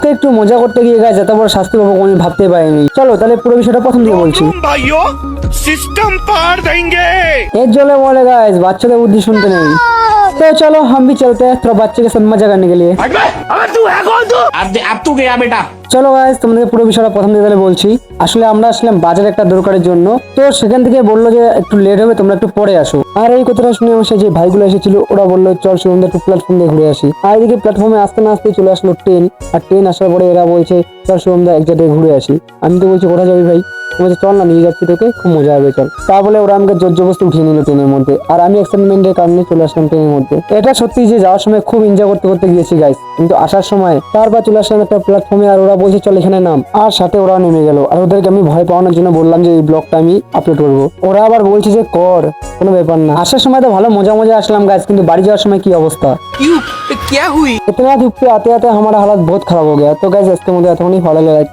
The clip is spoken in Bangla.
আজকে একটু মজা করতে গিয়ে গাইস এত বড় শাস্তি পাবো আমি ভাবতে পারিনি। চলো তাহলে পুরো বিষয়টা প্রথম থেকে বলছি। सिस्टम पार देंगे। এর জলে বলে গাইস বাচ্চাদের বুদ্ধি শুনতে নেই। तो चलो हम भी चलते हैं थोड़ा बच्चे के साथ मजा करने के लिए। अबे तू है कौन तू? अब तू गया बेटा। চলো গাইস তোমাদের পুরো বিষয়টা প্রথম থেকে তাহলে বলছি। আসলে আমরা আসলাম বাজারে একটা দরকারের জন্য, তো সেখান থেকে বললো যে একটু লেট হবে তোমরা একটু পরে আসো। আর এই কথাটা শুনে আমার সেই যে ভাইগুলো এসেছিল ওরা বললো চল সুন্দর একটু প্ল্যাটফর্ম দিয়ে ঘুরে আসি। আর এদিকে প্ল্যাটফর্মে আসতে না আসতে চলে আসলো ট্রেন। আর ট্রেন আসার পরে এরা বলছে চল সুন্দর এক জায়গায় ঘুরে আসি। আমি তো বলছি কোথায় যাবি ভাই? বলছে চল না নিয়ে যাচ্ছি তোকে, খুব মজা হবে চল। তা বলে ওরা আমাকে জোর জবরদস্তি উঠিয়ে নিল ট্রেনের মধ্যে। আর আমি এক্সাইটমেন্টের কারণে চলে আসলাম ট্রেনের মধ্যে। এটা সত্যি যে যাওয়ার সময় খুব এনজয় করতে করতে গিয়েছি গাইস, কিন্তু আসার সময় তারপর চলে আসলাম একটা প্ল্যাটফর্মে আর ওরা বলছে চল এখানে নাম। আর সাথে ওরা নেমে গেল। আর ওদেরকে আমি ভয় পাওয়ানোর জন্য বললাম যে এই ব্লগটা আমি আপলোড করবো। ওরা আবার বলছে যে কর, কোনো ব্যাপার না। আসার সময় তো ভালো মজা মজা আসলাম গাইস, কিন্তু বাড়ি যাওয়ার সময় কি অবস্থা। क्या हुई? इतना धूप पे आते आते हमारा हालत बहुत खराब हो गया। तो गाइस इसके मुझे एतखनी ভালো লাগে।